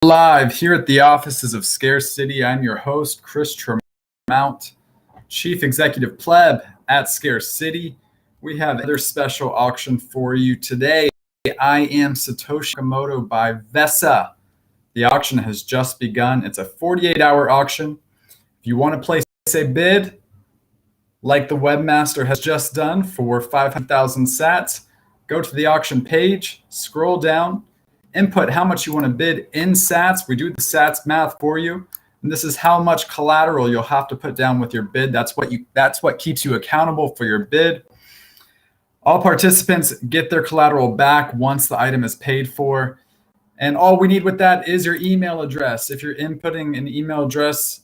Live here at the offices of Scarce City. I'm your host, Chris Tremount, Chief Executive Pleb at Scarce City. We have another special auction for you today. I am Satoshi Nakamoto by VESA. The auction has just begun. It's a 48-hour auction. If you want to place a bid, like the webmaster has just done for 500,000 sats, go to the auction page, scroll down, input how much you want to bid in sats. We do the sats math for you. And this is how much collateral you'll have to put down with your bid. That's what keeps you accountable for your bid. All participants get their collateral back once the item is paid for. And all we need with that is your email address. If you're inputting an email address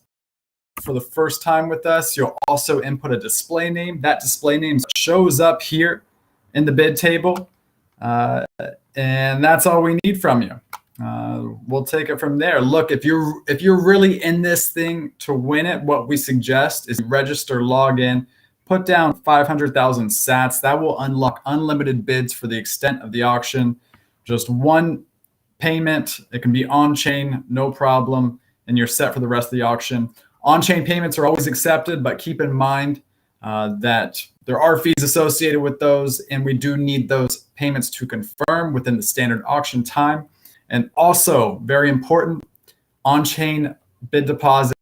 for the first time with us, you'll also input a display name. That display name shows up here in the bid table. And that's all we need from you. We'll take it from there. Look, if you're really in this thing to win it, what we suggest is register, log in, put down 500,000 sats. That will unlock unlimited bids for the extent of the auction. Just one payment. It can be on-chain, no problem, and you're set for the rest of the auction. On-chain payments are always accepted, but keep in mind that there are fees associated with those, and we do need those payments to confirm within the standard auction time. And also, very important, on-chain bid deposits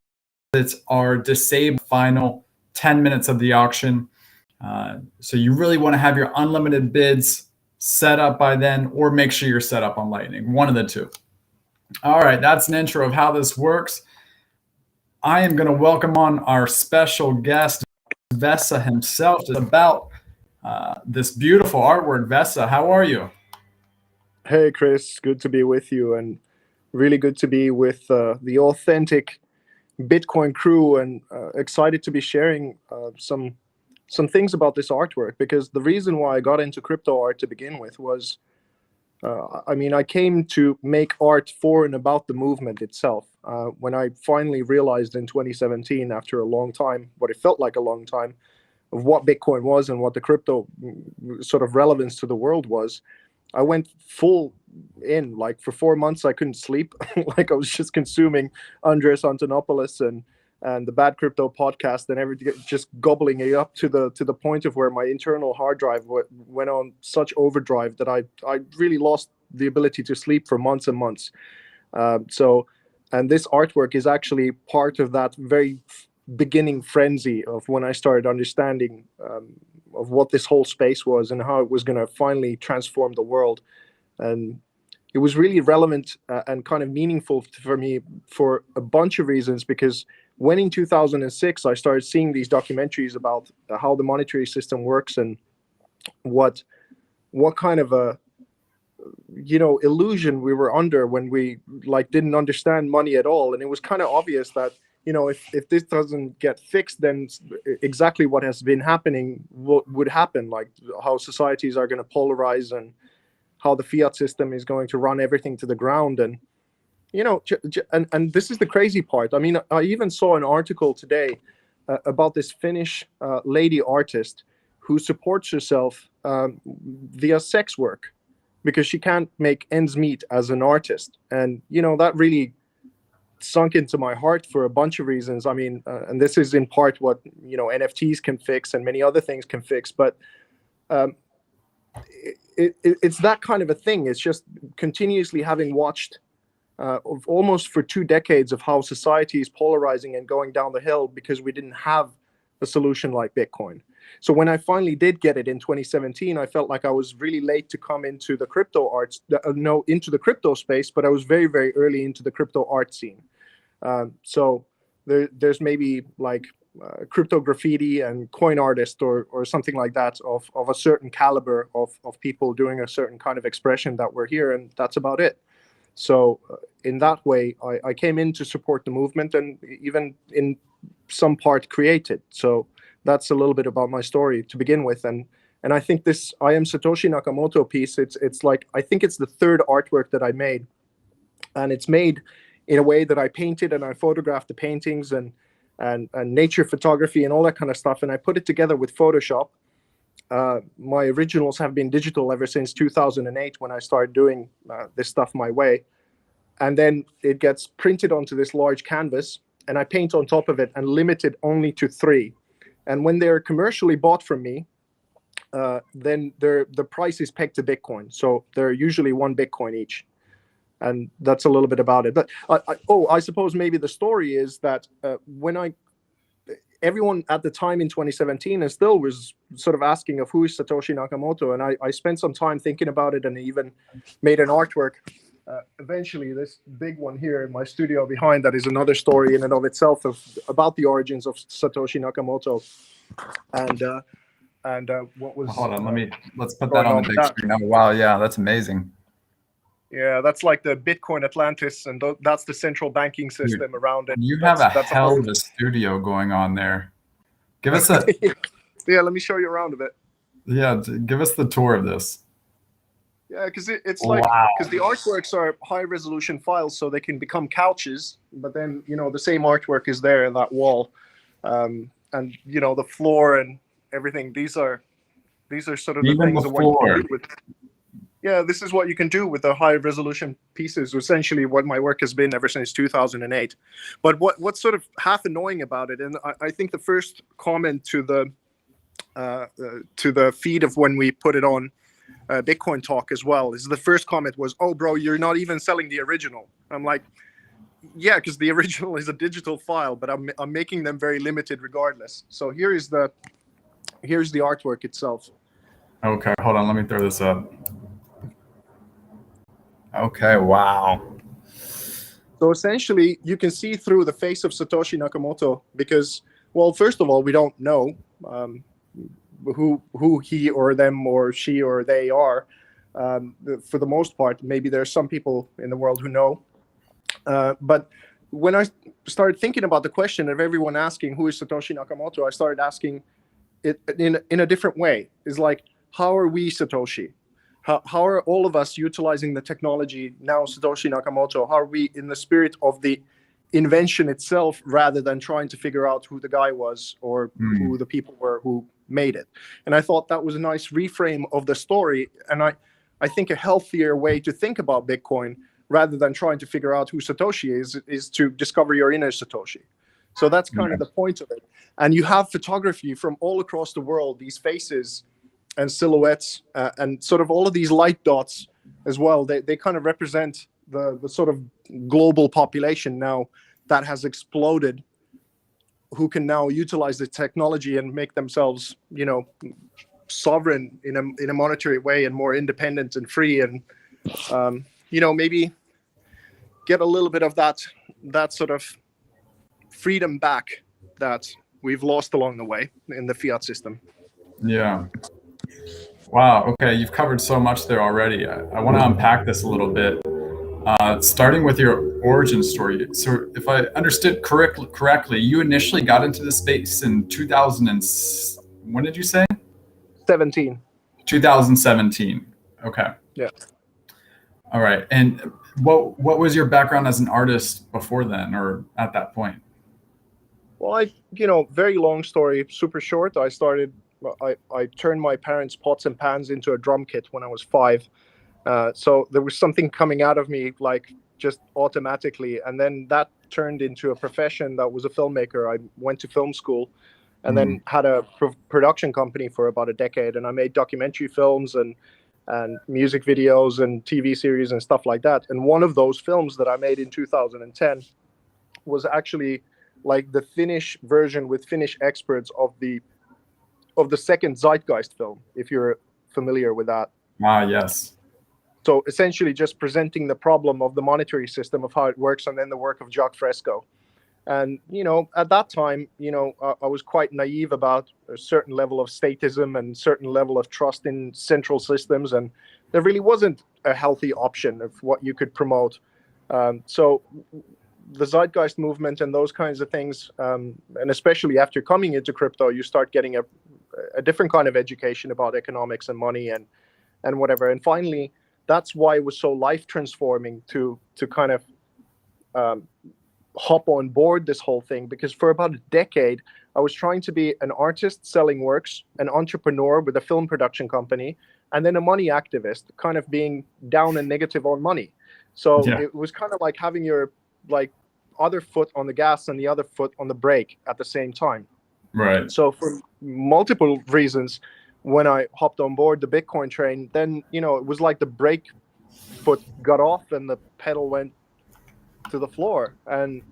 are disabled final 10 minutes of the auction. So you really want to have your unlimited bids set up by then, or make sure you're set up on Lightning, one of the two. All right, that's an intro of how this works. I am going to welcome on our special guest, VESA himself, about this beautiful artwork. VESA, how are you? Hey, Chris, good to be with you, and really good to be with the authentic Bitcoin crew, and excited to be sharing some things about this artwork, because the reason why I got into crypto art to begin with was, I came to make art for and about the movement itself. When I finally realized in 2017, after a long time, what it felt like a long time, of what Bitcoin was and what the crypto sort of relevance to the world was, I went full in. Like, for 4 months, I couldn't sleep. Like, I was just consuming Andres Antonopoulos and the Bad Crypto podcast and everything, just gobbling it up to the point of where my internal hard drive went on such overdrive that I really lost the ability to sleep for months and months. And this artwork is actually part of that very beginning frenzy of when I started understanding of what this whole space was and how it was going to finally transform the world. And it was really relevant and kind of meaningful for me for a bunch of reasons, because when in 2006 I started seeing these documentaries about how the monetary system works and what kind of a illusion we were under when we didn't understand money at all. And it was kind of obvious that if this doesn't get fixed, then exactly what has been happening would happen, like how societies are going to polarize and how the fiat system is going to run everything to the ground. And and this is the crazy part. I mean, I even saw an article today about this Finnish lady artist who supports herself via sex work because she can't make ends meet as an artist. And that really sunk into my heart for a bunch of reasons. I mean, and this is in part what NFTs can fix and many other things can fix, but it's that kind of a thing. It's just continuously having watched almost for 2 decades of how society is polarizing and going down the hill because we didn't have a solution like Bitcoin. So when I finally did get it in 2017, I felt like I was really late to come into the crypto arts, into the crypto space, but I was very, very early into the crypto art scene. So there's maybe like crypto graffiti and coin artist or something like that of a certain caliber of people doing a certain kind of expression that we're here, and that's about it. So in that way, I came in to support the movement and even in some part create it. So that's a little bit about my story to begin with. And I think this I Am Satoshi Nakamoto piece, it's like, I think it's the third artwork that I made. And it's made in a way that I painted and I photographed the paintings and nature photography and all that kind of stuff. And I put it together with Photoshop. My originals have been digital ever since 2008 when I started doing this stuff my way. and then it gets printed onto this large canvas, and I paint on top of it and limit it only to 3. And when they're commercially bought from me, then the price is pegged to Bitcoin. So they're usually 1 Bitcoin each. And that's a little bit about it. But I suppose maybe the story is that everyone at the time in 2017 and still was sort of asking of who is Satoshi Nakamoto. And I spent some time thinking about it and even made an artwork. Eventually, this big one here in my studio behind, that is another story in and of itself about the origins of Satoshi Nakamoto. And what was... Hold on, let's put that on the big screen. Oh, wow, yeah, that's amazing. Yeah, that's like the Bitcoin Atlantis, and that's the central banking system around it. You have a hell of a studio going on there. Give us a... Yeah, let me show you around a bit. Yeah, give us the tour of this. Yeah, because it's like, because the artworks are high-resolution files, so they can become couches, but then, the same artwork is there in that wall. And, the floor and everything, these are sort of the things of what you can do with... Yeah, this is what you can do with the high-resolution pieces, essentially what my work has been ever since 2008. But what's sort of half annoying about it, and I think the first comment to the feed of when we put it on Bitcoin Talk as well, is the first comment was, "Oh, bro, you're not even selling the original." I'm like, yeah, because the original is a digital file, but I'm making them very limited regardless. So here's the artwork itself. Okay, hold on, let me throw this up. Okay, wow. So essentially, you can see through the face of Satoshi Nakamoto because, well, first of all, we don't know who he or them or she or they are. For the most part, maybe there's some people in the world who know. But when I started thinking about the question of everyone asking who is Satoshi Nakamoto, I started asking it in a different way. It's like, how are we Satoshi? How are all of us utilizing the technology now, Satoshi Nakamoto? How are we in the spirit of the invention itself rather than trying to figure out who the guy was or who the people were who made it? And I thought that was a nice reframe of the story. And I think a healthier way to think about Bitcoin rather than trying to figure out who Satoshi is to discover your inner Satoshi. So that's kind of the point of it. And you have photography from all across the world, these faces and silhouettes and sort of all of these light dots as well. They kind of represent the sort of global population now that has exploded, who can now utilize the technology and make themselves, sovereign in a monetary way and more independent and free, and maybe get a little bit of that sort of freedom back that we've lost along the way in the fiat system. Yeah. Wow. Okay. You've covered so much there already. I want to unpack this a little bit, starting with your origin story. So if I understood correctly, you initially got into the space in 2000 and when did you say? 17. 2017. Okay. Yeah. All right. And what was your background as an artist before then, or at that point? Well, very long story, super short. I turned my parents' pots and pans into a drum kit when I was 5. So there was something coming out of me like just automatically. And then that turned into a profession that was a filmmaker. I went to film school and then had a production company for about a decade. And I made documentary films and music videos and TV series and stuff like that. And one of those films that I made in 2010 was actually like the Finnish version with Finnish experts of the second Zeitgeist film, if you're familiar with that. Yes. So essentially just presenting the problem of the monetary system, of how it works, and then the work of Jacques Fresco. And, at that time, I was quite naive about a certain level of statism and certain level of trust in central systems. And there really wasn't a healthy option of what you could promote. So the Zeitgeist movement and those kinds of things, and especially after coming into crypto, you start getting a different kind of education about economics and money and whatever. And finally, that's why it was so life transforming to kind of hop on board this whole thing, because for about a decade, I was trying to be an artist selling works, an entrepreneur with a film production company, and then a money activist, kind of being down and negative on money. So Yeah. it was kind of like having your like other foot on the gas and the other foot on the brake at the same time. Right. So for multiple reasons, when I hopped on board the Bitcoin train, then it was like the brake foot got off and the pedal went to the floor. And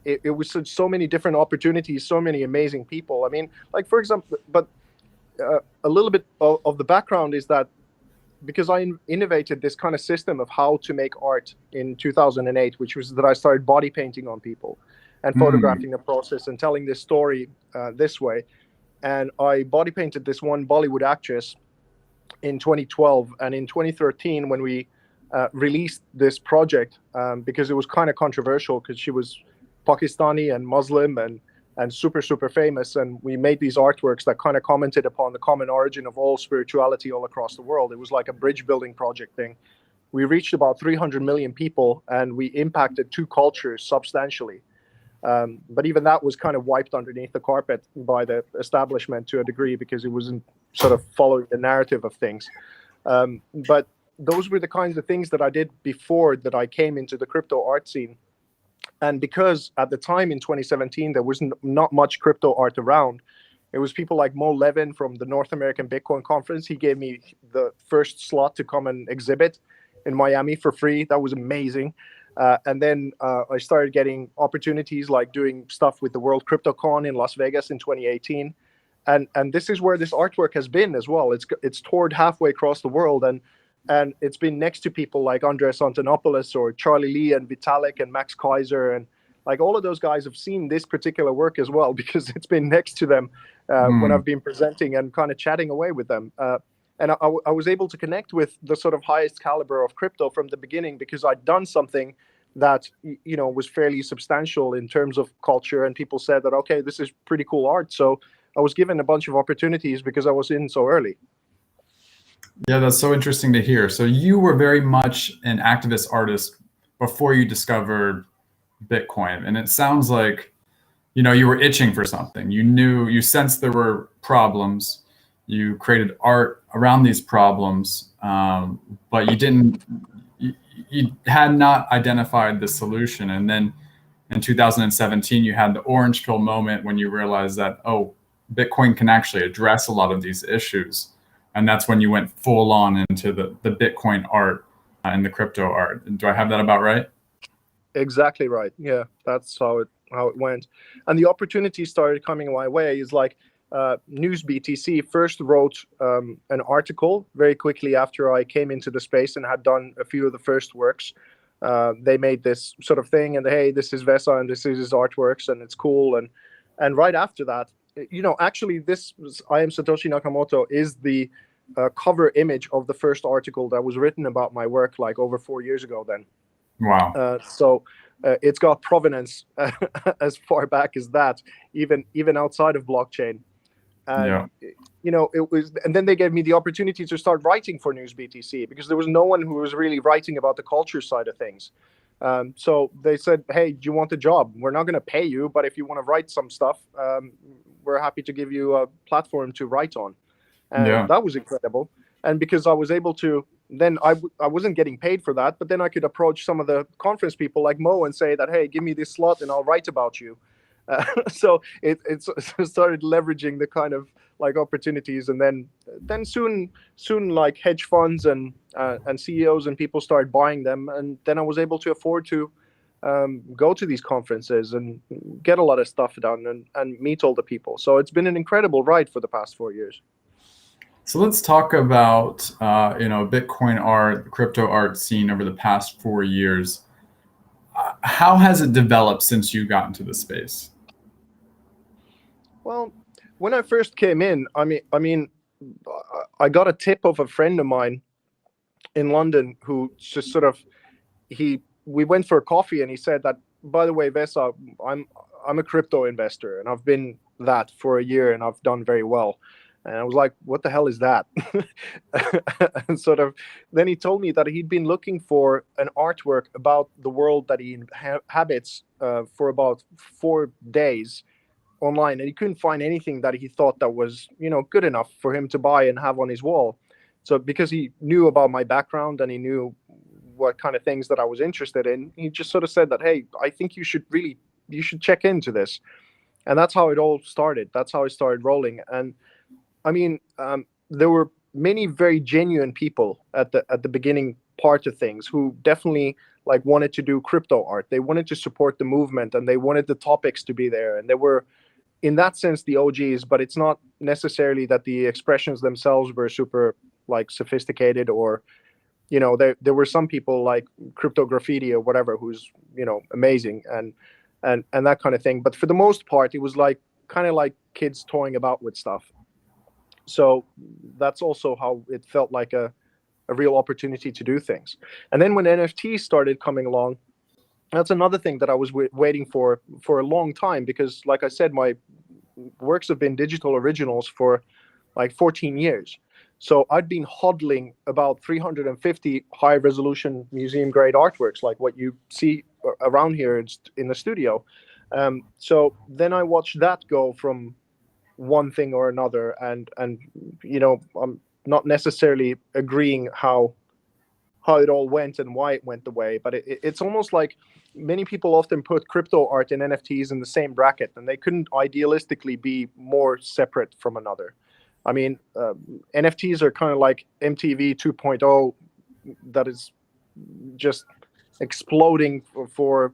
it was so many different opportunities, so many amazing people. I mean, like, for example, but a little bit of the background is that because I innovated this kind of system of how to make art in 2008, which was that I started body painting on people and Mm. photographing the process and telling this story this way. And I body painted this one Bollywood actress in 2012. And in 2013, when we released this project, because it was kind of controversial because she was Pakistani and Muslim and super, super famous. And we made these artworks that kind of commented upon the common origin of all spirituality all across the world. It was like a bridge building project thing. We reached about 300 million people and we impacted 2 cultures substantially. But even that was kind of wiped underneath the carpet by the establishment to a degree because it wasn't sort of following the narrative of things. But those were the kinds of things that I did before that I came into the crypto art scene. And because at the time in 2017, there was not much crypto art around, it was people like Mo Levin from the North American Bitcoin Conference. He gave me the first slot to come and exhibit in Miami for free. That was amazing. And then I started getting opportunities like doing stuff with the World CryptoCon in Las Vegas in 2018. And this is where this artwork has been as well. It's toured halfway across the world, and it's been next to people like Andres Antonopoulos or Charlie Lee and Vitalik and Max Kaiser, and like all of those guys have seen this particular work as well because it's been next to them when I've been presenting and kind of chatting away with them. And I was able to connect with the sort of highest caliber of crypto from the beginning because I'd done something that was fairly substantial in terms of culture, and people said that, okay, this is pretty cool art. So I was given a bunch of opportunities because I was in so early. Yeah, that's so interesting to hear. So you were very much an activist artist before you discovered Bitcoin, and it sounds like you were itching for something. You sensed there were problems. You created art around these problems, but you didn't. You had not identified the solution, and then in 2017, you had the orange pill moment when you realized that, oh, Bitcoin can actually address a lot of these issues. And that's when you went full on into the Bitcoin art and the crypto art. Do I have that about right? Exactly right. Yeah, that's how it went. And the opportunity started coming my way is like News BTC first wrote an article very quickly after I came into the space and had done a few of the first works. They made this sort of thing, and hey, this is VESA and this is his artworks and it's cool. And right after that, actually, this was, I am Satoshi Nakamoto is the cover image of the first article that was written about my work like over 4 years ago. Then. Wow. So it's got provenance as far back as that, even outside of blockchain. And Yeah. it was, and then they gave me the opportunity to start writing for News BTC because there was no one who was really writing about the culture side of things. So they said, "Hey, do you want a job? We're not going to pay you, but if you want to write some stuff, we're happy to give you a platform to write on." And Yeah. that was incredible. And because I was able to, then I wasn't getting paid for that, but then I could approach some of the conference people like Mo and say that, hey, give me this slot and I'll write about you. So it started leveraging the kind of like opportunities, and then soon like hedge funds and CEOs and people started buying them, and then I was able to afford to go to these conferences and get a lot of stuff done and meet all the people. So it's been an incredible ride for the past 4 years. So let's talk about Bitcoin art, the crypto art scene over the past 4 years. How has it developed since you got into the space? Well, when I first came in, I got a tip of a friend of mine in London who just sort of we went for a coffee and he said that, by the way, VESA, I'm a crypto investor and I've been that for a year and I've done very well. And I was like, what the hell is that? And sort of, then he told me that he'd been looking for an artwork about the world that he inhabits for about 4 days online, and he couldn't find anything that he thought that was good enough for him to buy and have on his wall. So because he knew about my background and he knew what kind of things that I was interested in, he just sort of said that, hey, I think you should check into this. And that's how it all started. That's how it started rolling. And I mean, there were many very genuine people at the beginning part of things who definitely like wanted to do crypto art. They wanted to support the movement, and they wanted the topics to be there. And they were, in that sense, the OGs. But it's not necessarily that the expressions themselves were super like sophisticated, or there were some people like Crypto Graffiti or whatever who's amazing and that kind of thing. But for the most part, it was like kind of like kids toying about with stuff. So that's also how it felt like a real opportunity to do things. And then when NFTs started coming along, that's another thing that I was waiting for a long time, because like I said, my works have been digital originals for like 14 years. So I'd been hodling about 350 high resolution museum grade artworks, like what you see around here in the studio. So then I watched that go from one thing or another, and I'm not necessarily agreeing how it all went and why it went the way, but it's almost like many people often put crypto art and NFTs in the same bracket, and they couldn't idealistically be more separate from another. I mean, NFTs are kind of like MTV 2.0 that is just exploding for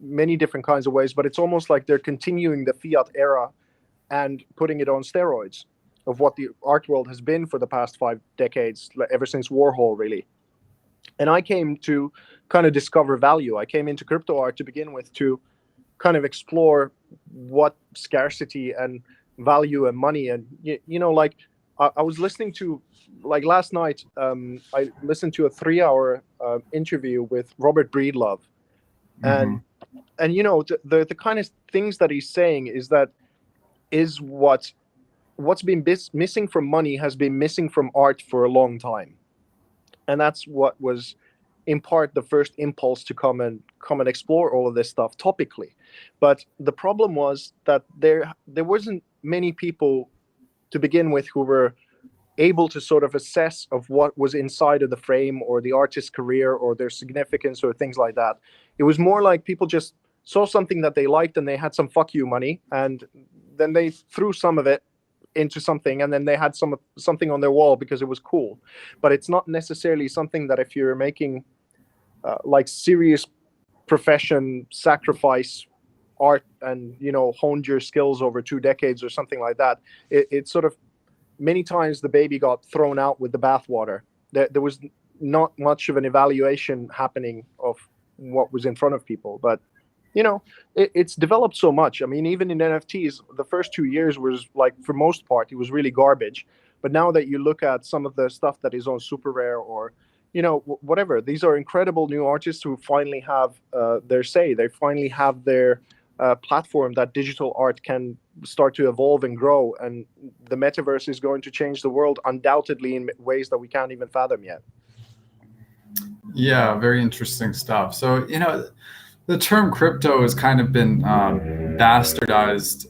many different kinds of ways, but it's almost like they're continuing the fiat era and putting it on steroids of what the art world has been for the past 5 decades, ever since Warhol, really. And I came to kind of discover value. I came into crypto art to begin with to kind of explore what scarcity and value and money and like I was listening to, like last night, I listened to a 3-hour interview with Robert Breedlove, and the kind of things that he's saying is what's been missing from money has been missing from art for a long time. And that's what was in part the first impulse to come and explore all of this stuff topically. But the problem was that there wasn't many people to begin with who were able to sort of assess of what was inside of the frame or the artist's career or their significance or things like that. It was more like people just saw something that they liked and they had some fuck you money, and then they threw some of it into something, and then they had something on their wall because it was cool. But it's not necessarily something that if you're making like serious profession, sacrifice art and honed your skills over 2 decades or something like that, it sort of, many times the baby got thrown out with the bathwater. There was not much of an evaluation happening of what was in front of people. But it's developed so much. I mean, even in NFTs, the first 2 years was like, for most part, it was really garbage. But now that you look at some of the stuff that is on Super Rare or whatever, these are incredible new artists who finally have their say. They finally have their platform that digital art can start to evolve and grow, and the metaverse is going to change the world undoubtedly in ways that we can't even fathom yet. Yeah, very interesting stuff. So the term crypto has kind of been bastardized,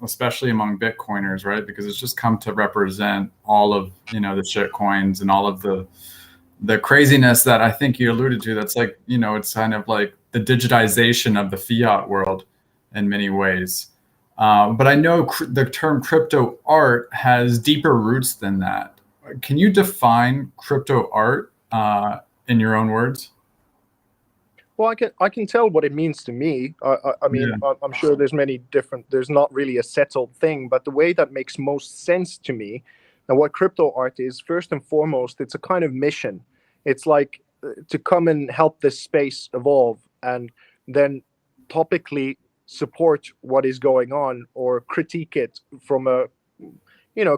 especially among Bitcoiners, right? Because it's just come to represent all of the shit coins and all of the craziness that I think you alluded to. That's like it's kind of like the digitization of the fiat world in many ways. But I know the term crypto art has deeper roots than that. Can you define crypto art in your own words? Well, I can tell what it means to me. I mean, yeah. I'm sure there's many different. There's not really a settled thing, but the way that makes most sense to me, and what crypto art is, first and foremost, it's a kind of mission. It's like to come and help this space evolve, and then topically support what is going on or critique it from a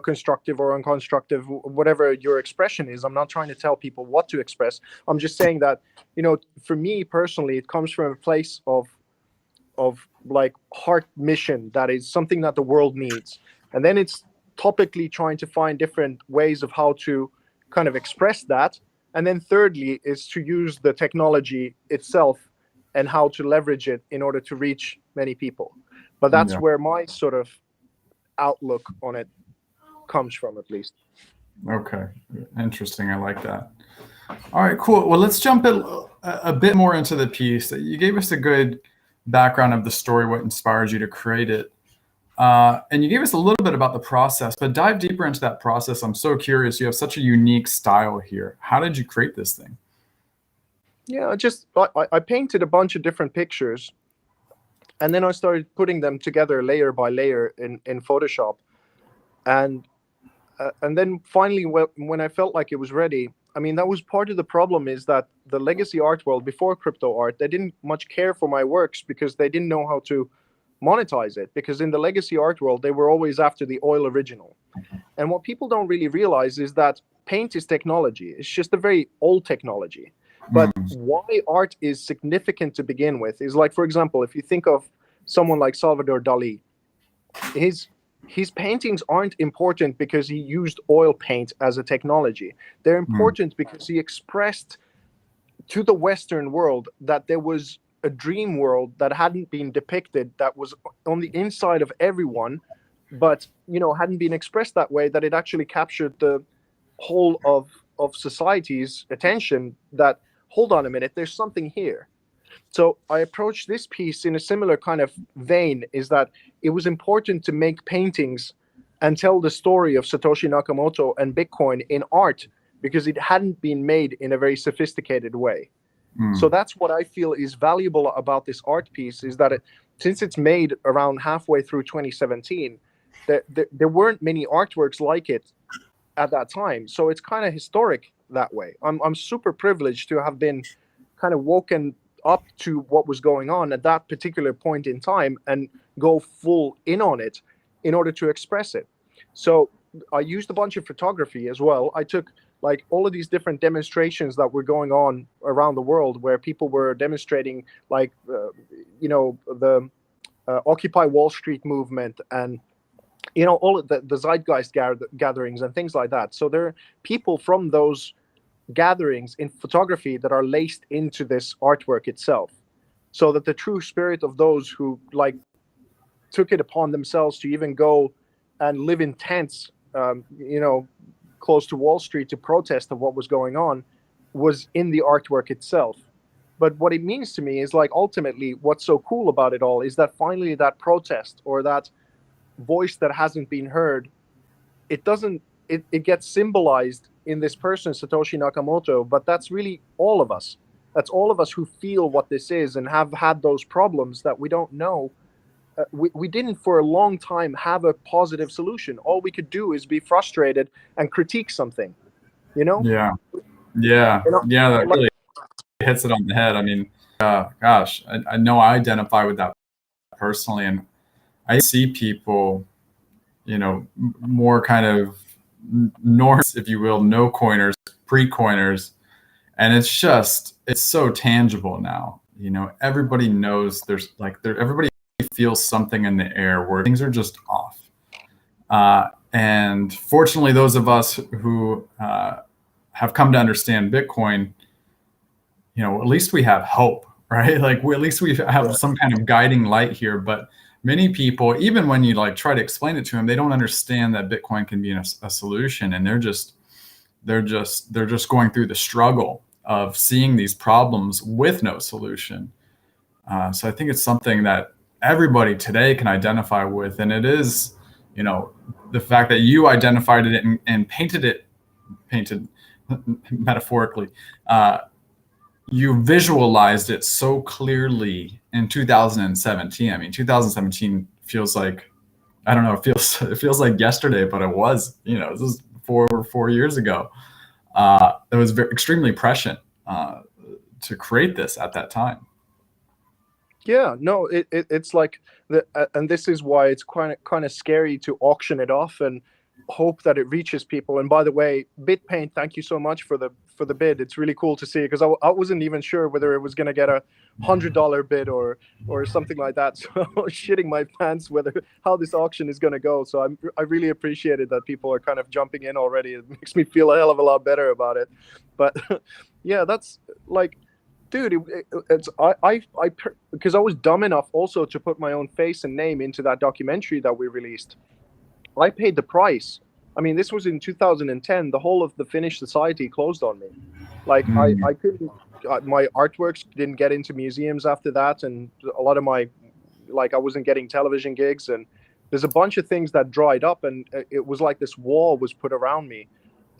constructive or unconstructive, whatever your expression is. I'm not trying to tell people what to express. I'm just saying that, for me personally, it comes from a place of like heart mission that is something that the world needs. And then it's topically trying to find different ways of how to kind of express that. And then thirdly is to use the technology itself and how to leverage it in order to reach many people. But that's where my sort of outlook on it comes from, at least. Okay, interesting. I like that. All right, cool. Well, let's jump a bit more into the piece. You gave us a good background of the story, what inspired you to create it. And you gave us a little bit about the process, but dive deeper into that process. I'm so curious. You have such a unique style here. How did you create this thing? Yeah, I painted a bunch of different pictures, and then I started putting them together layer by layer in Photoshop, and then finally, when I felt like it was ready, I mean, that was part of the problem, is that the legacy art world before crypto art, they didn't much care for my works because they didn't know how to monetize it. Because in the legacy art world, they were always after the oil original. And what people don't really realize is that paint is technology. It's just a very old technology. But why art is significant to begin with is, like, for example, if you think of someone like Salvador Dali, his paintings aren't important because he used oil paint as a technology. They're important because he expressed to the Western world that there was a dream world that hadn't been depicted, that was on the inside of everyone, but hadn't been expressed that way, that it actually captured the whole of society's attention, that, hold on a minute, there's something here. So I approached this piece in a similar kind of vein, is that it was important to make paintings and tell the story of Satoshi Nakamoto and Bitcoin in art, because it hadn't been made in a very sophisticated way. So that's what I feel is valuable about this art piece, is that since it's made around halfway through 2017, there weren't many artworks like it at that time. So it's kind of historic that way. I'm super privileged to have been kind of woken up to what was going on at that particular point in time and go full in on it in order to express it. So I used a bunch of photography as well. I took like all of these different demonstrations that were going on around the world, where people were demonstrating, like the Occupy Wall Street movement, and all of the zeitgeist gatherings and things like that. So there are people from those gatherings in photography that are laced into this artwork itself, so that the true spirit of those who like took it upon themselves to even go and live in tents, close to Wall Street to protest of what was going on, was in the artwork itself. But what it means to me is, like, ultimately what's so cool about it all is that finally that protest, or that voice that hasn't been heard, it gets symbolized in this person, Satoshi Nakamoto. But that's really all of us. That's all of us who feel what this is and have had those problems that we don't know. We didn't for a long time have a positive solution. All we could do is be frustrated and critique something, Yeah. That really hits it on the head. I mean, gosh, I know I identify with that personally, and I see people, more kind of north, if you will, no coiners, pre-coiners, and it's so tangible now. Everybody knows everybody feels something in the air where things are just off. And fortunately, those of us who have come to understand Bitcoin, at least we have hope, right? Like at least we have some kind of guiding light here. But many people, even when you try to explain it to them, they don't understand that Bitcoin can be a solution, and they're just going through the struggle of seeing these problems with no solution. So I think it's something that everybody today can identify with, and it is, the fact that you identified it and painted metaphorically. You visualized it so clearly in 2017. I mean, 2017 feels like, I don't know, it feels like yesterday, but it was, this was 4 years ago. It was extremely prescient to create this at that time. Yeah, no, it's like and this is why it's kind of scary to auction it off and hope that it reaches people. And by the way, BitPaint, thank you so much for the bid. It's really cool to see, because I wasn't even sure whether it was going to get a $100 bid or something like that. So I was shitting my pants how this auction is going to go. So I really appreciated that people are kind of jumping in already. It makes me feel a hell of a lot better about it. But yeah, that's like, dude, because I was dumb enough also to put my own face and name into that documentary that we released. I paid the price. I mean, this was in 2010. The whole of the Finnish society closed on me. Like Mm, I couldn't, my artworks didn't get into museums after that, and a lot of my, like, I wasn't getting television gigs, and there's a bunch of things that dried up, and it was like this wall was put around me,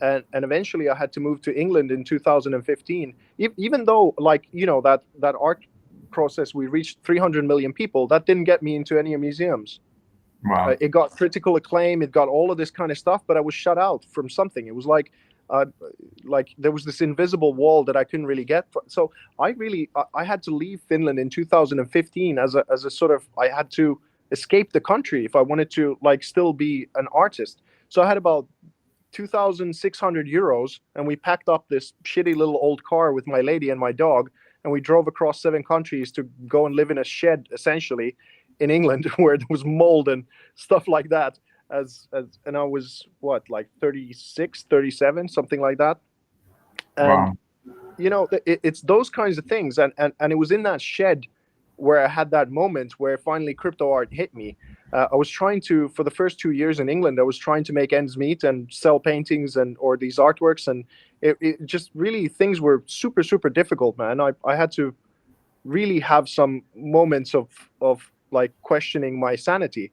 and eventually I had to move to England in 2015. Even though, like, that art process, we reached 300 million people, that didn't get me into any museums. wow. It got critical acclaim, it got all of this kind of stuff, but I was shut out from something. It was uh, like there was this invisible wall that I couldn't really get. So I had to leave Finland in 2015 as a sort of, I had to escape the country if I wanted to, like, still be an artist. So I had about 2,600 euros, and we packed up this shitty little old car with my lady and my dog, and we drove across 7 countries to go and live in a shed, essentially, in England, where there was mold and stuff like that. And I was, what, like 36, 37, something like that. And Wow. it's those kinds of things, and it was in that shed where I had that moment where finally crypto art hit me. I was trying to, for the first 2 years in England, I was trying to make ends meet and sell paintings and or these artworks, and it just really, things were super super difficult, man. I had to really have some moments of like questioning my sanity,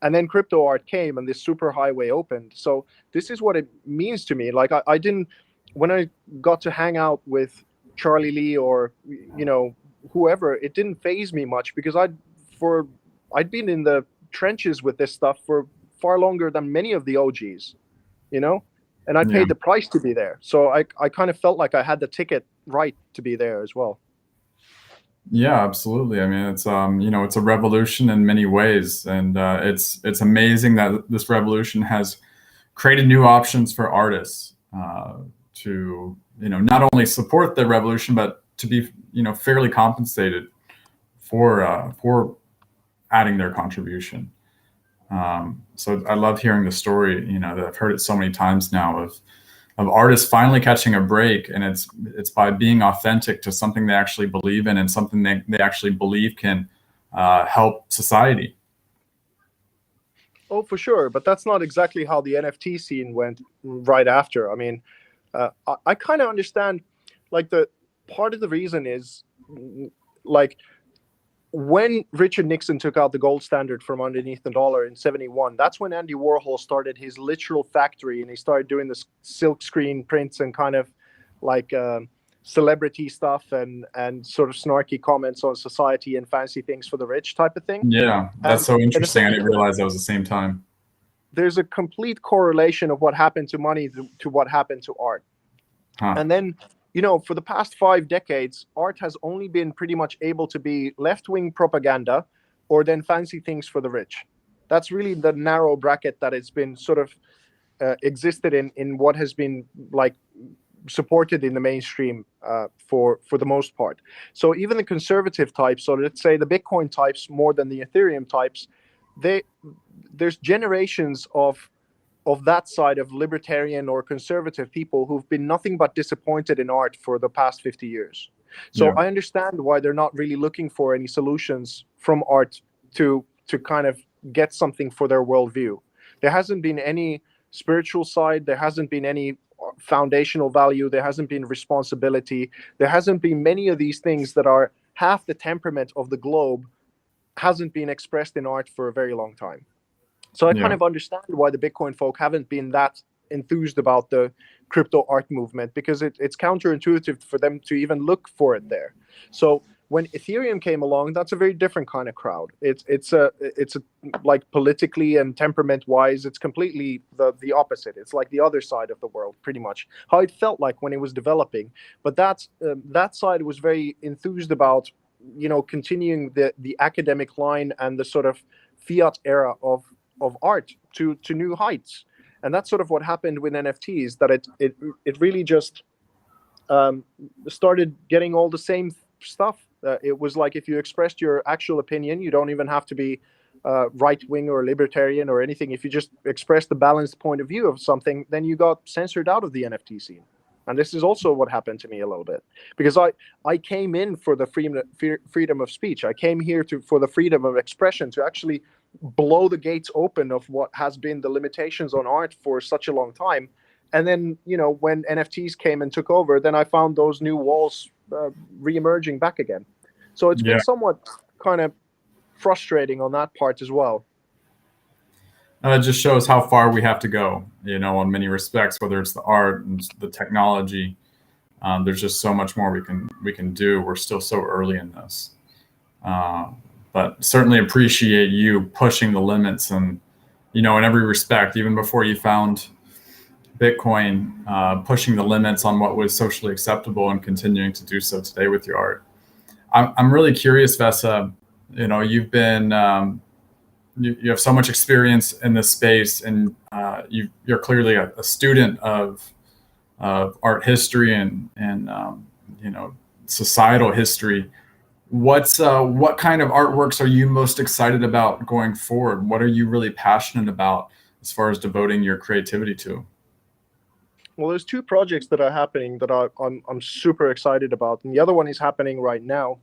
and then crypto art came and this super highway opened. So this is what it means to me. Like, I didn't, when I got to hang out with Charlie Lee or whoever, it didn't phase me much, because I'd been in the trenches with this stuff for far longer than many of the OGs, you know and I Yeah. paid the price to be there, so I kind of felt like I had the ticket right to be there as well. Yeah, absolutely. I mean, it's it's a revolution in many ways, and it's amazing that this revolution has created new options for artists to not only support the revolution, but to be fairly compensated for adding their contribution. So I love hearing the story. That I've heard it so many times now of artists finally catching a break, and it's by being authentic to something they actually believe in and something they actually believe can help society. Oh, for sure, but that's not exactly how the NFT scene went right after. I mean, I kind of understand, like, the part of the reason is, like, when Richard Nixon took out the gold standard from underneath the dollar in 71, that's when Andy Warhol started his literal factory, and he started doing this silk screen prints and kind of like celebrity stuff and sort of snarky comments on society and fancy things for the rich type of thing. Yeah, that's And so and interesting. I didn't essentially, realize that was the same time. there's a complete correlation of what happened to money to what happened to art. Huh. And then, for the past 5 decades, art has only been pretty much able to be left-wing propaganda or then fancy things for the rich. That's really the narrow bracket that it's been sort of existed in what has been, like, supported in the mainstream for the most part. So even the conservative types, so let's say the Bitcoin types more than the Ethereum types, they there's generations of that side of libertarian or conservative people who've been nothing but disappointed in art for the past 50 years. So Yeah. I understand why they're not really looking for any solutions from art to kind of get something for their worldview. There hasn't been any spiritual side, there hasn't been any foundational value, there hasn't been responsibility, there hasn't been many of these things that are half the temperament of the globe, hasn't been expressed in art for a very long time. So I kind Yeah. of understand why the Bitcoin folk haven't been that enthused about the crypto art movement, because it's counterintuitive for them to even look for it there. So when Ethereum came along, that's a very different kind of crowd. It's a like, politically and temperament wise, it's completely the opposite. It's like the other side of the world, pretty much how it felt like when it was developing. But that side was very enthused about continuing the academic line and the sort of fiat era of art to new heights. And that's sort of what happened with NFTs, that it really just started getting all the same stuff. It was like, if you expressed your actual opinion, you don't even have to be right wing or libertarian or anything. If you just expressed the balanced point of view of something, then you got censored out of the NFT scene. And this is also what happened to me a little bit, because I came in for the freedom of speech. I came here for the freedom of expression, to actually blow the gates open of what has been the limitations on art for such a long time, And then, when NFTs came and took over, then I found those new walls re-emerging back again. So it's been somewhat kind of frustrating on that part as well. It just shows how far we have to go, in many respects, whether it's the art and the technology. There's just so much more we can do. We're still so early in this. But certainly appreciate you pushing the limits and, in every respect, even before you found Bitcoin, pushing the limits on what was socially acceptable and continuing to do so today with your art. I'm really curious, VESA, you've been, you have so much experience in this space, and you're clearly a student of art history and societal history. What kind of artworks are you most excited about going forward? What are you really passionate about as far as devoting your creativity to? Well, there's two projects that are happening that I'm super excited about, and the other one is happening right now.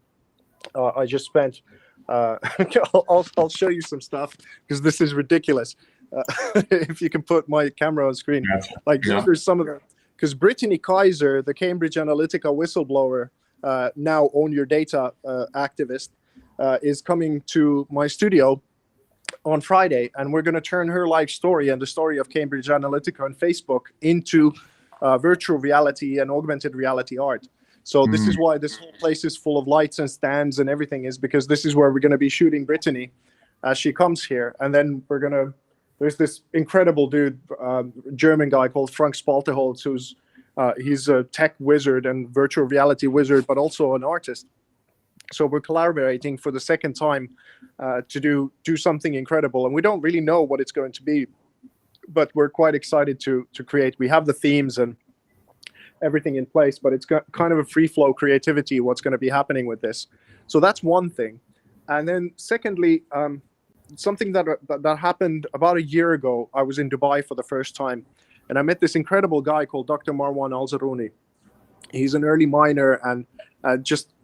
I just spent. I'll show you some stuff because this is ridiculous. If you can put my camera on screen, these are some of the. Because Brittany Kaiser, the Cambridge Analytica whistleblower, now Own Your Data activist, is coming to my studio on Friday, and we're going to turn her life story and the story of Cambridge Analytica and Facebook into virtual reality and augmented reality art. So this is why this whole place is full of lights and stands and everything, is because this is where we're going to be shooting Brittany as she comes here. And then there's this incredible dude, German guy called Frank Spalteholz, who's he's a tech wizard and virtual reality wizard, but also an artist. So we're collaborating for the second time to do something incredible. And we don't really know what it's going to be, but we're quite excited to create. We have the themes and everything in place, but it's got kind of a free flow creativity, what's going to be happening with this. So that's one thing. And then secondly, something that happened about a year ago. I was in Dubai for the first time, and I met this incredible guy called Dr. Marwan Al-Zaruni. He's an early miner and just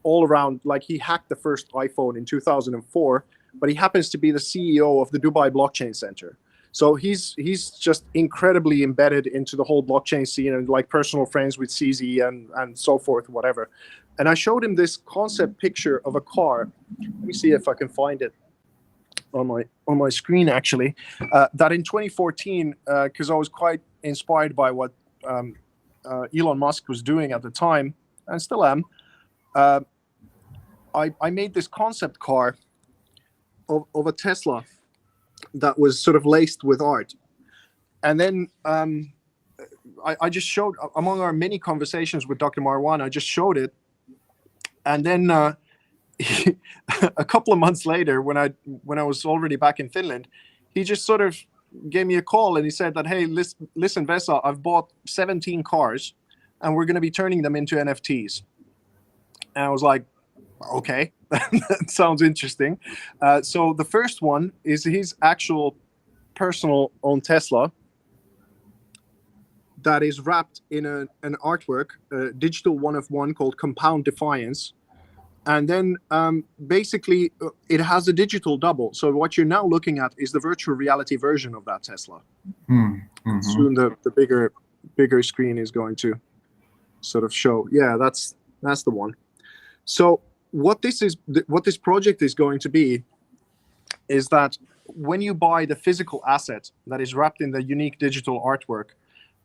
all around, like, he hacked the first iPhone in 2004, but he happens to be the CEO of the Dubai Blockchain Center. So he's just incredibly embedded into the whole blockchain scene and like personal friends with CZ and so forth, whatever. And I showed him this concept picture of a car. Let me see if I can find it on my screen, actually. That in 2014, because I was quite inspired by what Elon Musk was doing at the time, and still am, I made this concept car of a Tesla that was sort of laced with art. And then I just showed, among our many conversations with Dr. Marwan, I just showed it. And then a couple of months later, when I was already back in Finland, he just sort of gave me a call and he said that, hey, listen, VESA, I've bought 17 cars and we're going to be turning them into NFTs. And I was like, okay, that sounds interesting. So the first one is his actual personal own Tesla that is wrapped in an artwork, a digital one of one called Compound Defiance. And then basically it has a digital double. So what you're now looking at is the virtual reality version of that Tesla. Mm-hmm. Soon the bigger screen is going to sort of show. Yeah, that's the one. So what this project is going to be is that when you buy the physical asset that is wrapped in the unique digital artwork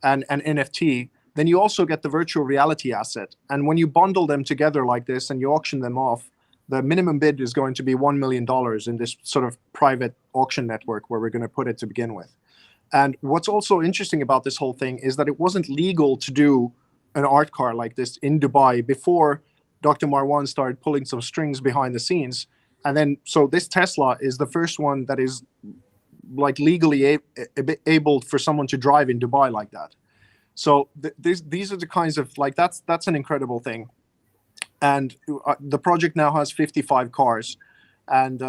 and an NFT, then you also get the virtual reality asset. And when you bundle them together like this and you auction them off, the minimum bid is going to be $1 million in this sort of private auction network where we're going to put it to begin with. And what's also interesting about this whole thing is that it wasn't legal to do an art car like this in Dubai before Dr. Marwan started pulling some strings behind the scenes. And then, so this Tesla is the first one that is like legally able for someone to drive in Dubai like that. So these are the kinds of, like, that's an incredible thing. And the project now has 55 cars. And,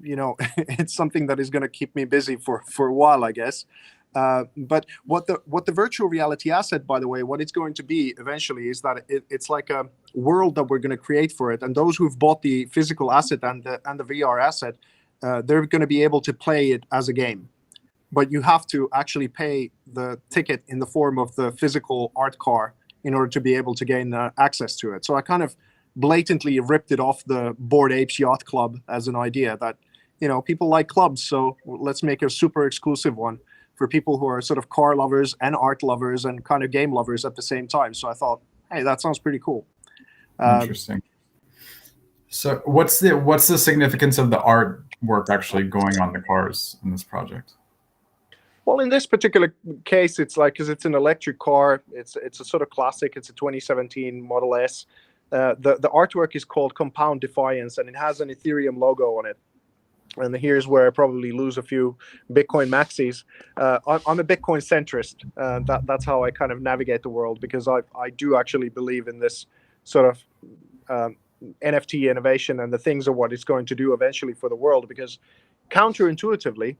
it's something that is going to keep me busy for a while, I guess. But what the virtual reality asset, by the way, what it's going to be eventually is that it's like a world that we're going to create for it. And those who've bought the physical asset and the VR asset, they're going to be able to play it as a game. but you have to actually pay the ticket in the form of the physical art car in order to be able to gain access to it. So I kind of blatantly ripped it off the Bored Apes Yacht Club as an idea that, people like clubs, so let's make a super exclusive one for people who are sort of car lovers and art lovers and kind of game lovers at the same time. So I thought, hey, that sounds pretty cool. Interesting. So what's the significance of the artwork actually going on the cars in this project? Well, in this particular case, it's like, because it's an electric car, it's a sort of classic. It's a 2017 Model S. The artwork is called Compound Defiance, and it has an Ethereum logo on it. And here's where I probably lose a few Bitcoin maxis. I'm a Bitcoin centrist. That's how I kind of navigate the world, because I do actually believe in this sort of NFT innovation and the things of what it's going to do eventually for the world. Because counterintuitively,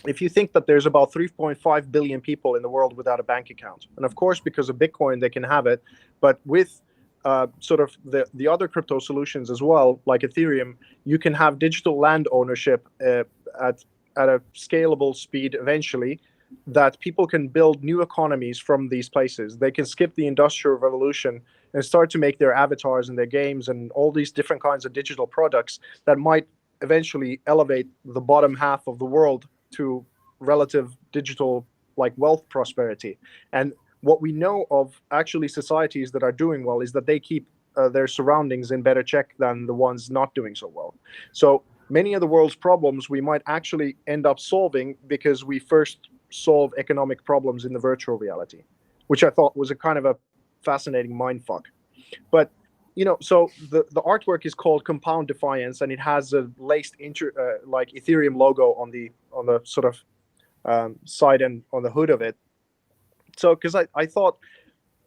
if you think that there's about 3.5 billion people in the world without a bank account, and of course, because of Bitcoin, they can have it, but with sort of the other crypto solutions as well, like Ethereum, you can have digital land ownership at a scalable speed eventually, that people can build new economies from these places. They can skip the industrial revolution and start to make their avatars and their games and all these different kinds of digital products that might eventually elevate the bottom half of the world to relative digital like wealth prosperity. And what we know of actually societies that are doing well is that they keep their surroundings in better check than the ones not doing so well. So many of the world's problems we might actually end up solving because we first solve economic problems in the virtual reality, which I thought was a kind of a fascinating mindfuck. But so the artwork is called Compound Defiance, and it has a laced like Ethereum logo on the sort of side and on the hood of it. So, because I thought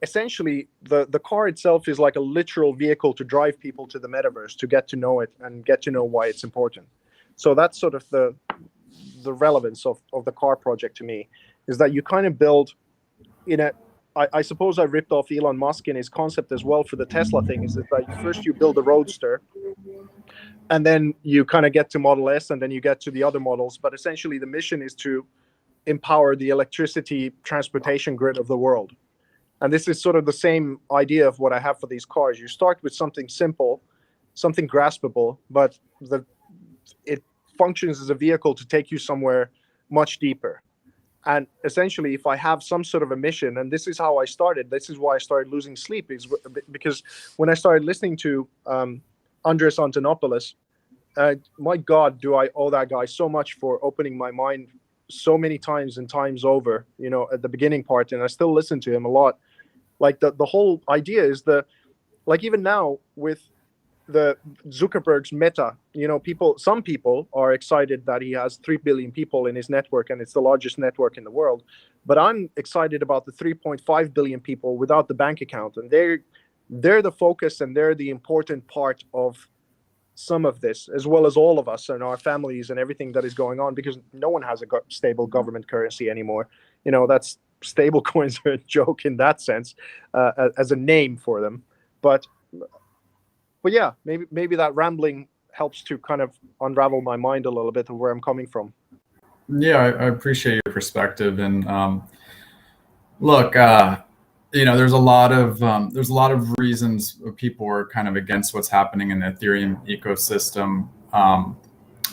essentially the car itself is like a literal vehicle to drive people to the metaverse, to get to know it and get to know why it's important. So that's sort of the relevance of the car project to me, is that you kind of build I suppose I ripped off Elon Musk in his concept as well for the Tesla thing, is that first you build a roadster, and then you kind of get to Model S, and then you get to the other models. But essentially the mission is to empower the electricity transportation grid of the world. And this is sort of the same idea of what I have for these cars. You start with something simple, something graspable, but it functions as a vehicle to take you somewhere much deeper. And essentially, if I have some sort of a mission, and this is how I started, this is why I started losing sleep, is because when I started listening to Andres Antonopoulos, my God, do I owe that guy so much for opening my mind so many times and times over, at the beginning part, and I still listen to him a lot. Like the whole idea is like even now with the Zuckerberg's Meta, some people are excited that he has 3 billion people in his network and it's the largest network in the world. But I'm excited about the 3.5 billion people without the bank account, and they're the focus and they're the important part of some of this, as well as all of us and our families and everything that is going on, because no one has a stable government currency anymore. That's stable coins are a joke in that sense, as a name for them. But yeah, maybe that rambling helps to kind of unravel my mind a little bit of where I'm coming from. Yeah, I appreciate your perspective. And look, there's a lot of reasons people are kind of against what's happening in the Ethereum ecosystem.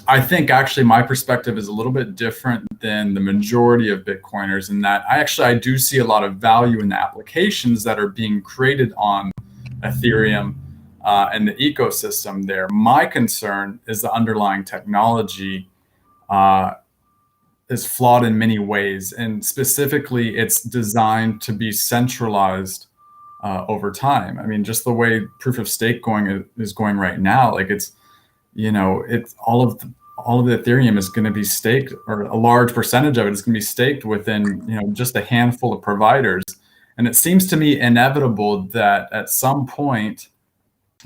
I think actually my perspective is a little bit different than the majority of Bitcoiners, in that I do see a lot of value in the applications that are being created on Ethereum and the ecosystem there. My concern is the underlying technology is flawed in many ways, and specifically it's designed to be centralized over time. I mean, just the way proof of stake is going right now, like it's all of the Ethereum is going to be staked, or a large percentage of it is going to be staked within just a handful of providers. And it seems to me inevitable that at some point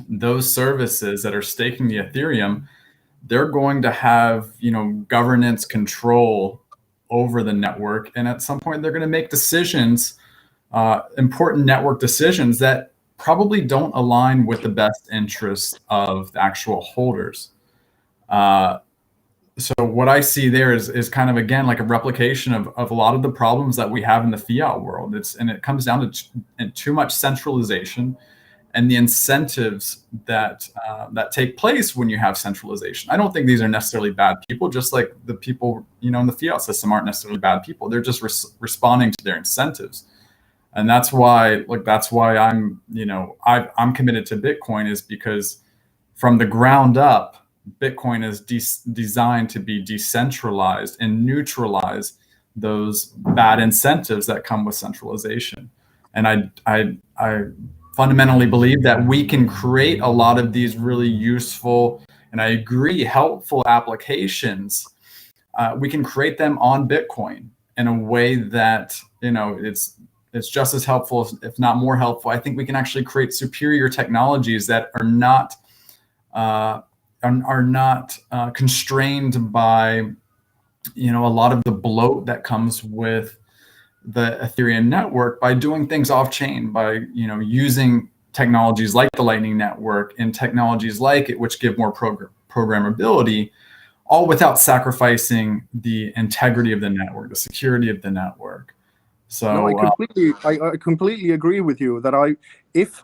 those services that are staking the Ethereum, they're going to have governance control over the network, and at some point they're going to make decisions, important network decisions that probably don't align with the best interests of the actual holders. so what I see there is kind of, again, like a replication of a lot of the problems that we have in the fiat world. And it comes down to too much centralization and the incentives that take place when you have centralization. I don't think these are necessarily bad people, just like the people, in the fiat system aren't necessarily bad people. They're just responding to their incentives. And that's why I'm committed to Bitcoin, is because from the ground up, Bitcoin is designed to be decentralized and neutralize those bad incentives that come with centralization. And I fundamentally believe that we can create a lot of these really useful, and I agree, helpful applications. We can create them on Bitcoin in a way that it's just as helpful, if not more helpful. I think we can actually create superior technologies that are not constrained by a lot of the bloat that comes with the Ethereum network, by doing things off chain, by using technologies like the Lightning Network and technologies like it, which give more programmability, all without sacrificing the integrity of the network, the security of the network. So No, I completely agree with you that if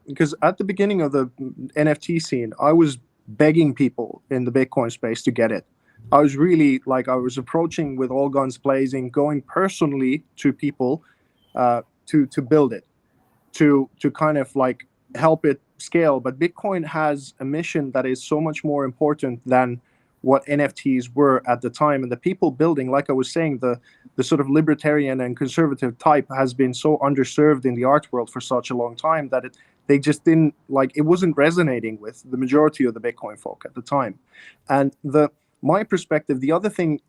because at the beginning of the NFT scene, I was begging people in the Bitcoin space to get it. I was really I was approaching with all guns blazing, going personally to people to build it, to kind of help it scale. But Bitcoin has a mission that is so much more important than what NFTs were at the time. And the people building, like I was saying, the sort of libertarian and conservative type has been so underserved in the art world for such a long time that they just didn't it wasn't resonating with the majority of the Bitcoin folk at the time. And my perspective, the other thing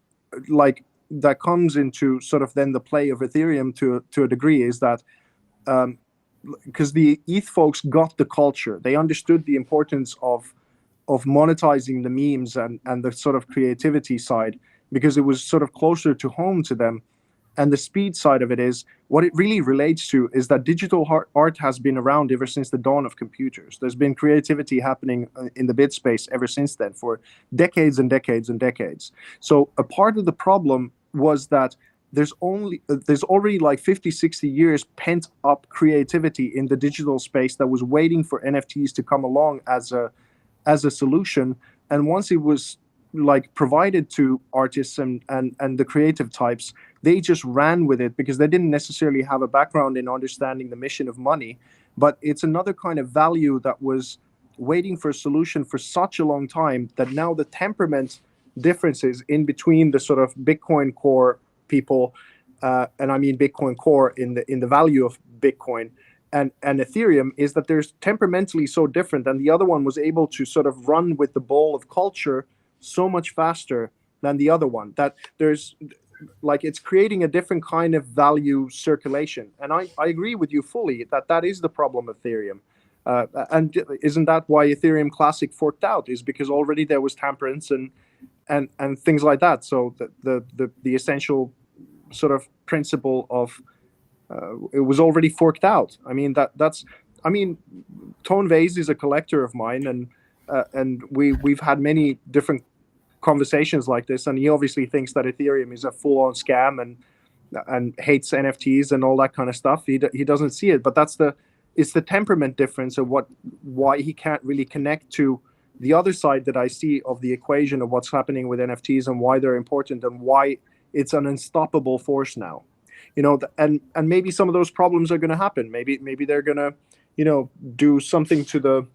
that comes into sort of then the play of Ethereum to a degree is that because the ETH folks got the culture, they understood the importance of monetizing the memes and the sort of creativity side, because it was sort of closer to home to them. And the speed side of it is what it really relates to is that digital art has been around ever since the dawn of computers. There's been creativity happening in the bit space ever since then for decades and decades and decades. So a part of the problem was that there's already 50, 60 years pent up creativity in the digital space that was waiting for NFTs to come along as a solution. And once it was provided to artists and the creative types, they just ran with it because they didn't necessarily have a background in understanding the mission of money. But it's another kind of value that was waiting for a solution for such a long time that now the temperament differences in between the sort of Bitcoin core people, and I mean Bitcoin core in the value of Bitcoin, and Ethereum, is that there's temperamentally so different, and the other one was able to sort of run with the ball of culture so much faster than the other one, that there's it's creating a different kind of value circulation. And I agree with you fully that is the problem of Ethereum. And isn't that why Ethereum Classic forked out, is because already there was temperance and things like that. So the essential sort of principle of it was already forked out. I mean Tone Vase is a collector of mine, and we've had many different conversations like this, and he obviously thinks that Ethereum is a full-on scam and hates NFTs and all that kind of stuff. He doesn't see it, but it's the temperament difference of why he can't really connect to the other side that I see of the equation of what's happening with NFTs and why they're important and why it's an unstoppable force now. And maybe some of those problems are going to happen. Maybe they're going to do something to the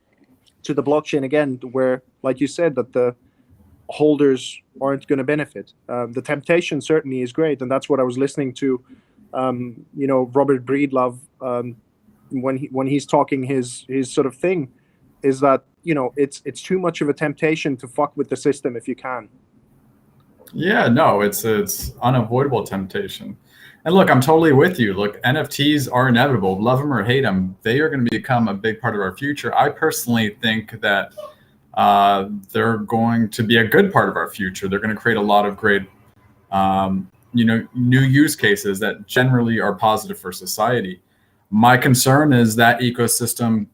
blockchain again, where, like you said, that the holders aren't going to benefit. The temptation certainly is great, and that's what I was listening to Robert Breedlove when he's talking his sort of thing, is that it's too much of a temptation to fuck with the system if you can. Yeah, no, it's unavoidable temptation. And look, I'm totally with you. Look, NFTs are inevitable. Love them or hate them, they are going to become a big part of our future. I personally think that they're going to be a good part of our future. They're going to create a lot of great, new use cases that generally are positive for society. My concern is that ecosystem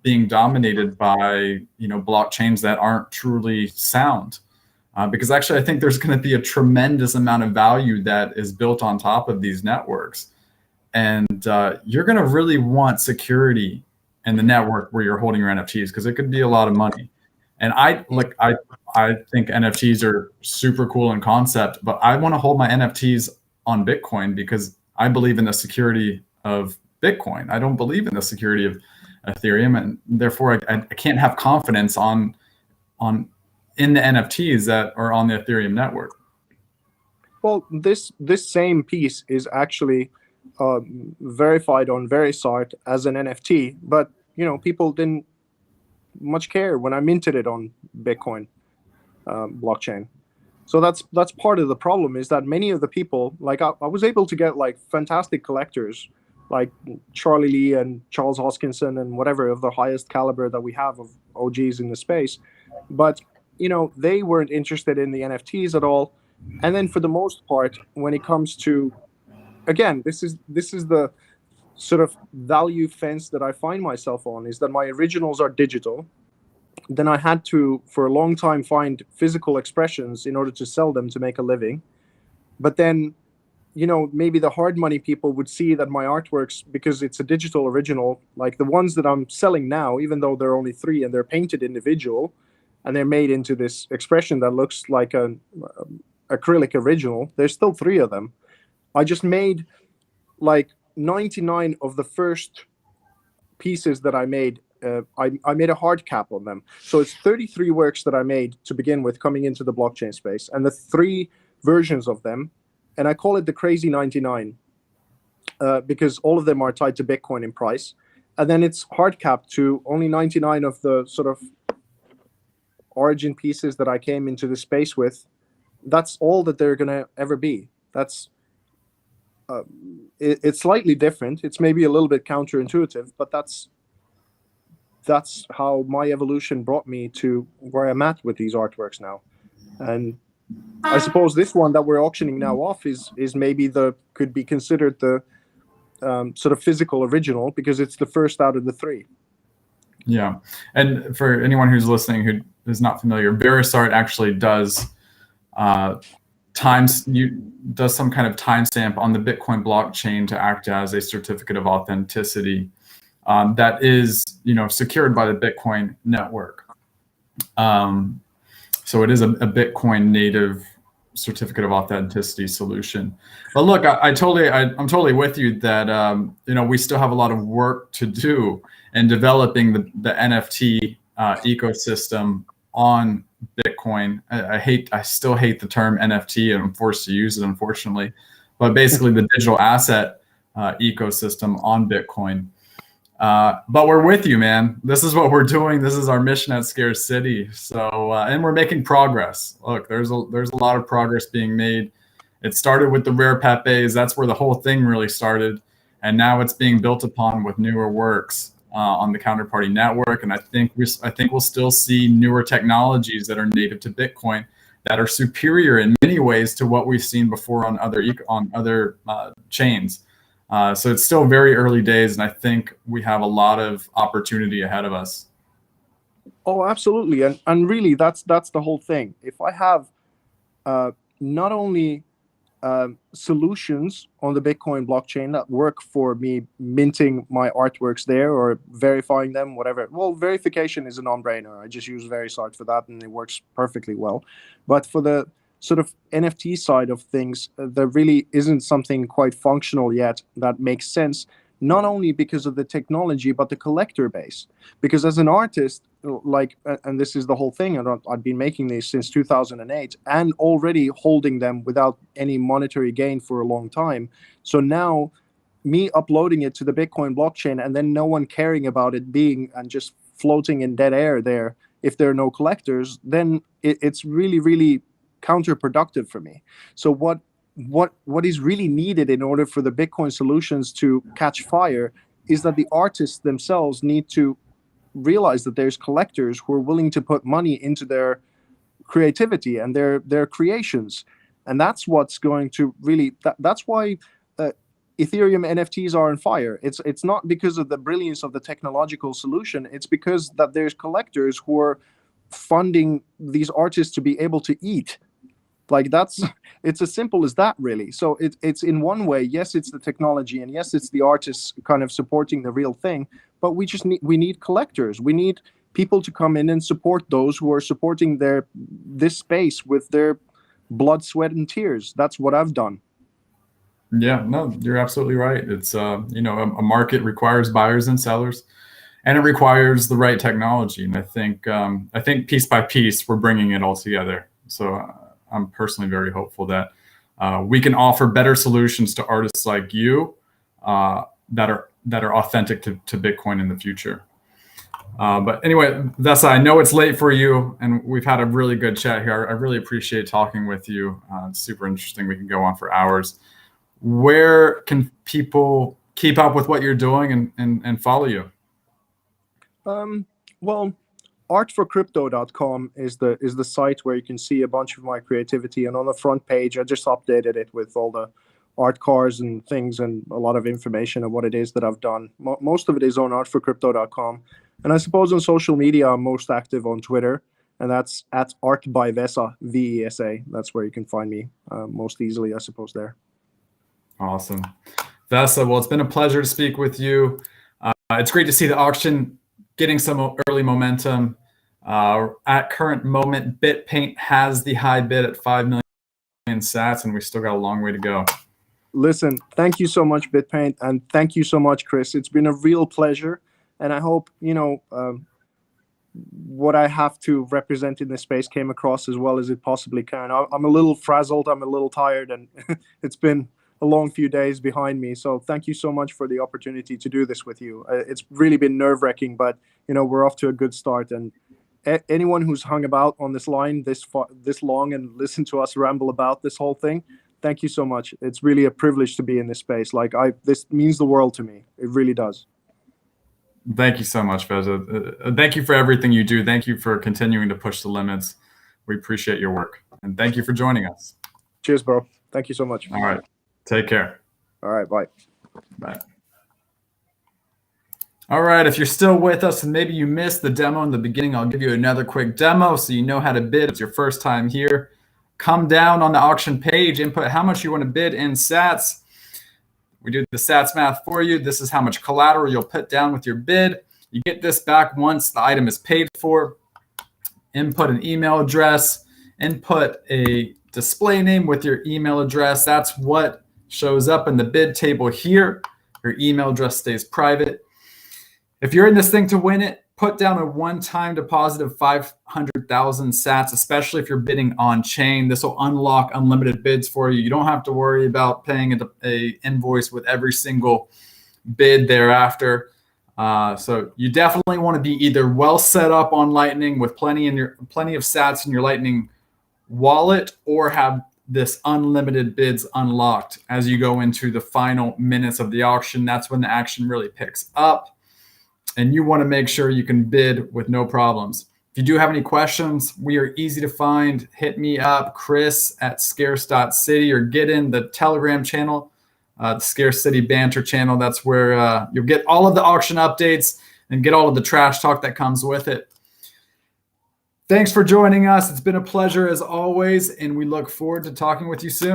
being dominated by blockchains that aren't truly sound. because actually I think there's going to be a tremendous amount of value that is built on top of these networks. And you're going to really want security in the network where you're holding your NFTs, because it could be a lot of money. And I think NFTs are super cool in concept, but I want to hold my NFTs on Bitcoin because I believe in the security of Bitcoin. I don't believe in the security of Ethereum, and therefore I can't have confidence in the NFTs that are on the Ethereum network. Well, this same piece is actually verified on VeriSart as an NFT, but people didn't much care when I minted it on Bitcoin blockchain. So that's part of the problem, is that many of the people, like I was able to get like fantastic collectors like Charlie Lee and Charles Hoskinson and whatever, of the highest caliber that we have of OGs in the space, but they weren't interested in the NFTs at all. And then for the most part, when it comes to, again, this is the sort of value fence that I find myself on, is that my originals are digital. Then I had to, for a long time, find physical expressions in order to sell them to make a living. But then, maybe the hard money people would see that my artworks, because it's a digital original, like the ones that I'm selling now, even though there are only 3 and they're painted individual and they're made into this expression that looks like an acrylic original, there's still 3 of them. I just made like 99 of the first pieces that I made. I made a hard cap on them. So it's 33 works that I made to begin with coming into the blockchain space, and the 3 versions of them. And I call it the crazy 99 because all of them are tied to Bitcoin in price. And then it's hard capped to only 99 of the sort of origin pieces that I came into the space with. That's all that they're going to ever be. That's it's slightly different. It's maybe a little bit counterintuitive, but that's how my evolution brought me to where I'm at with these artworks now. And I suppose this one that we're auctioning now off is maybe could be considered the sort of physical original, because it's the first out of the 3. Yeah, and for anyone who's listening who is not familiar, VeriSart actually does does some kind of timestamp on the Bitcoin blockchain to act as a certificate of authenticity that is, secured by the Bitcoin network. So it is a Bitcoin native certificate of authenticity solution. But look, I'm totally with you that we still have a lot of work to do in developing the NFT ecosystem on Bitcoin. I still hate the term NFT, and I'm forced to use it, unfortunately. But basically, the digital asset ecosystem on Bitcoin. But we're with you, man. This is what we're doing. This is our mission at Scarce City. So, and we're making progress. Look, there's a lot of progress being made. It started with the rare Pepes. That's where the whole thing really started. And now it's being built upon with newer works on the Counterparty network. And I think we'll still see newer technologies that are native to Bitcoin that are superior in many ways to what we've seen before on other chains. So it's still very early days, and I think we have a lot of opportunity ahead of us. Oh, absolutely. And really, that's the whole thing. If I have not only solutions on the Bitcoin blockchain that work for me minting my artworks there or verifying them, whatever. Well, verification is a non-brainer. I just use VeriSart for that, and it works perfectly well. But for the sort of NFT side of things, there really isn't something quite functional yet that makes sense, not only because of the technology, but the collector base. Because as an artist, and this is the whole thing, and I've been making these since 2008 and already holding them without any monetary gain for a long time. So now me uploading it to the Bitcoin blockchain and then no one caring about it being and just floating in dead air there, if there are no collectors, then it's really, really counterproductive for me. So what is really needed in order for the Bitcoin solutions to catch fire is that the artists themselves need to realize that there's collectors who are willing to put money into their creativity and their creations. And that's what's going to really, that's why Ethereum NFTs are on fire. It's not because of the brilliance of the technological solution. It's because that there's collectors who are funding these artists to be able to eat. Like it's as simple as that, really. So it's in one way, yes, it's the technology, and yes, it's the artists kind of supporting the real thing, but we need collectors. We need people to come in and support those who are supporting this space with their blood, sweat, and tears. That's what I've done. Yeah, no, you're absolutely right. It's a market requires buyers and sellers, and it requires the right technology. And I think piece by piece we're bringing it all together. So I'm personally very hopeful that we can offer better solutions to artists like you that are authentic to Bitcoin in the future. But anyway, VESA, I know it's late for you, and we've had a really good chat here. I really appreciate talking with you. It's super interesting. We can go on for hours. Where can people keep up with what you're doing and follow you? Well, artforcrypto.com is the site where you can see a bunch of my creativity, and on the front page I just updated it with all the art cards and things and a lot of information of what it is that I've done. Most of it is on artforcrypto.com, and I suppose on social media I'm most active on Twitter, and that's at @artbyvesa, VESA. That's where you can find me most easily, I suppose, there. Awesome. VESA, well, it's been a pleasure to speak with you. It's great to see the auction getting some early momentum. At current moment, BitPaint has the high bid at 5 million sats, and we still got a long way to go. Listen, thank you so much, BitPaint, and thank you so much, Chris. It's been a real pleasure, and I hope, what I have to represent in this space came across as well as it possibly can. I'm a little frazzled, I'm a little tired, and it's been a long few days behind me. So thank you so much for the opportunity to do this with you. It's really been nerve-wracking, but we're off to a good start. And anyone who's hung about on this line this long and listened to us ramble about this whole thing, thank you so much. It's really a privilege to be in this space. This means the world to me. It really does. Thank you so much, VESA. Thank you for everything you do. Thank you for continuing to push the limits. We appreciate your work. And thank you for joining us. Cheers, bro. Thank you so much. All right. Take care. All right. Bye. Bye. All right. If you're still with us and maybe you missed the demo in the beginning, I'll give you another quick demo so you know how to bid. It's your first time here. Come down on the auction page, input how much you want to bid in sats. We do the sats math for you. This is how much collateral you'll put down with your bid. You get this back once the item is paid for. Input an email address. Input a display name with your email address. That's what shows up in the bid table here. Your email address stays private. If you're in this thing to win it, put down a one-time deposit of 500,000 sats, especially if you're bidding on chain. This will unlock unlimited bids for you. You don't have to worry about paying an invoice with every single bid thereafter. So you definitely want to be either well set up on Lightning with plenty of sats in your Lightning wallet, or have this unlimited bids unlocked as you go into the final minutes of the auction. That's when the action really picks up. And you want to make sure you can bid with no problems. If you do have any questions, we are easy to find. Hit me up, chris@scarce.city, or get in the Telegram channel, the Scarce City Banter channel. That's where you'll get all of the auction updates and get all of the trash talk that comes with it. Thanks for joining us. It's been a pleasure as always, and we look forward to talking with you soon.